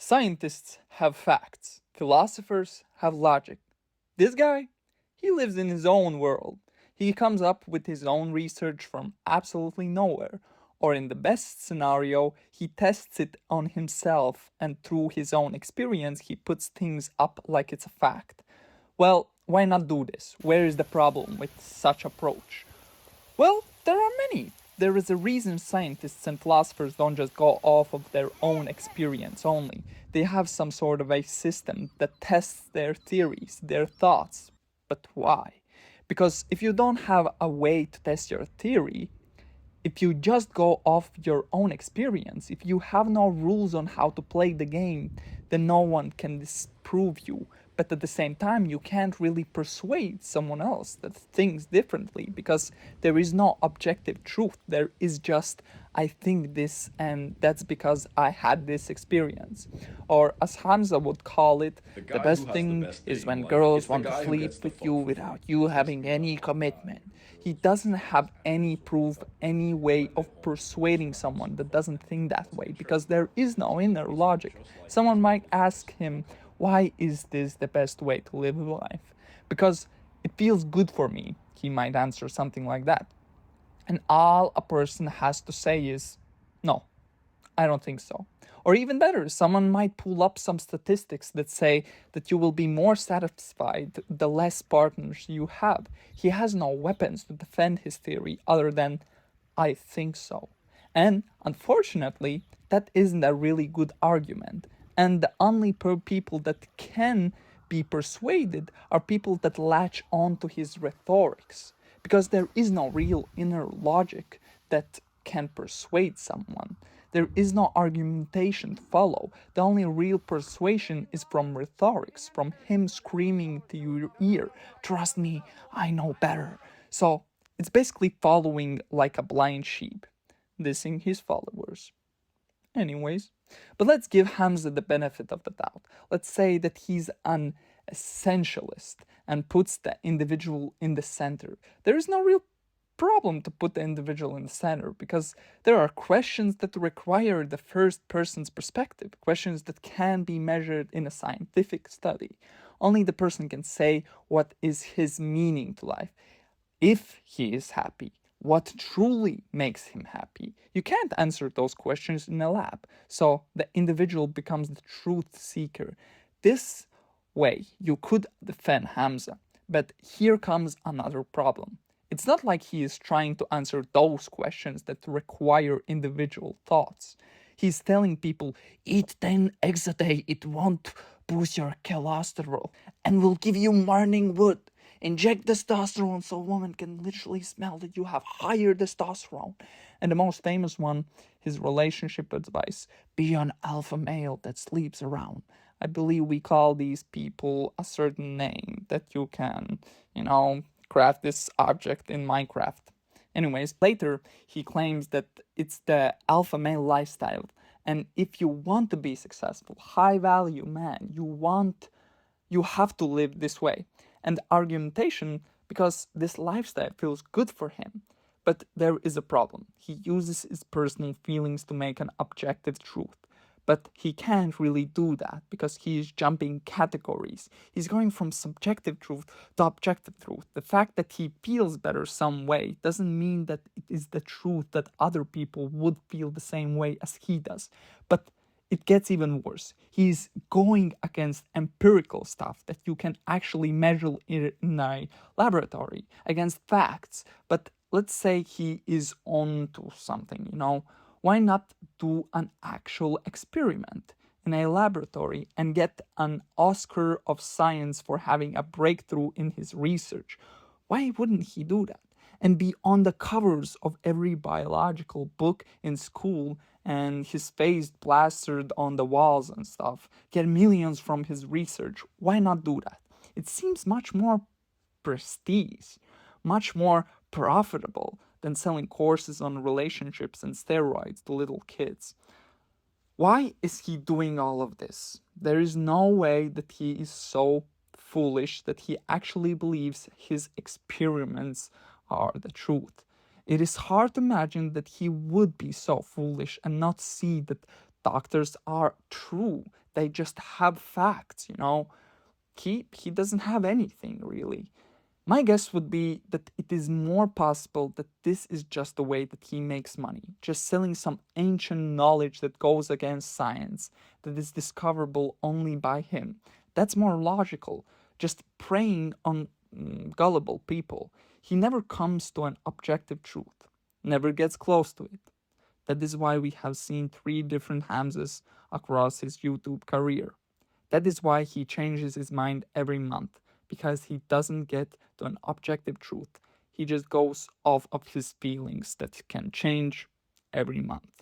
Scientists have facts, philosophers have logic. This guy, he lives in his own world. He comes up with his own research from absolutely nowhere, or in the best scenario, he tests it on himself and through his own experience, he puts things up like it's a fact. Well, why not do this? Where is the problem with such approach? Well, there are many. There is a reason scientists and philosophers don't just go off of their own experience only. They have some sort of a system that tests their theories, their thoughts. But why? Because if you don't have a way to test your theory, if you just go off your own experience, if you have no rules on how to play the game, then no one can disprove you. But at the same time, you can't really persuade someone else that thinks differently because there is no objective truth. There is just, I think this, and that's because I had this experience. Or as Hamza would call it, The the guy who best has the thing best is day in when life, girls it's the want to guy who sleep gets the with you phone without call you just having any because. commitment. He doesn't have any proof, any way of persuading someone that doesn't think that way because there is no inner logic. Someone might ask him, why is this the best way to live life? Because it feels good for me, he might answer something like that. And all a person has to say is, no, I don't think so. Or even better, someone might pull up some statistics that say that you will be more satisfied the less partners you have. He has no weapons to defend his theory other than, I think so. And unfortunately, that isn't a really good argument. And the only people that can be persuaded are people that latch on to his rhetorics. Because there is no real inner logic that can persuade someone. There is no argumentation to follow. The only real persuasion is from rhetorics, from him screaming to your ear, trust me, I know better. So it's basically following like a blind sheep, dissing his followers. Anyways, but let's give Hamza the benefit of the doubt. Let's say that he's an essentialist and puts the individual in the center. There is no real problem to put the individual in the center because there are questions that require the first person's perspective, questions that can be measured in a scientific study. Only the person can say what is his meaning to life, if he is happy, what truly makes him happy. You can't answer those questions in a lab. So the individual becomes the truth seeker. This way, you could defend Hamza. But here comes another problem. It's not like he is trying to answer those questions that require individual thoughts. He's telling people, eat 10 eggs a day, it won't boost your cholesterol and will give you morning wood. Inject testosterone so a woman can literally smell that you have higher testosterone. And the most famous one, his relationship advice, be an alpha male that sleeps around. I believe we call these people a certain name that you can, craft this object in Minecraft. Anyways, later he claims that it's the alpha male lifestyle. And if you want to be successful, high value man, you have to live this way. And argumentation, because this lifestyle feels good for him. But there is a problem. He uses his personal feelings to make an objective truth. But he can't really do that because he is jumping categories. He's going from subjective truth to objective truth. The fact that he feels better some way doesn't mean that it is the truth that other people would feel the same way as he does. But it gets even worse. He's going against empirical stuff that you can actually measure in a laboratory, against facts. But let's say he is on to something. Why not do an actual experiment in a laboratory and get an Oscar of science for having a breakthrough in his research? Why wouldn't he do that? And be on the covers of every biological book in school and his face plastered on the walls and stuff, get millions from his research. Why not do that? It seems much more prestige, much more profitable than selling courses on relationships and steroids to little kids. Why is he doing all of this? There is no way that he is so foolish that he actually believes his experiments are the truth. It is hard to imagine that he would be so foolish and not see that doctors are true. They just have facts, you know. He doesn't have anything really. My guess would be that it is more possible that this is just the way that he makes money, just selling some ancient knowledge that goes against science, that is discoverable only by him. That's more logical, just preying on gullible people. He never comes to an objective truth, never gets close to it. That is why we have seen three different Hamzas across his YouTube career. That is why he changes his mind every month, because he doesn't get to an objective truth. He just goes off of his feelings that can change every month.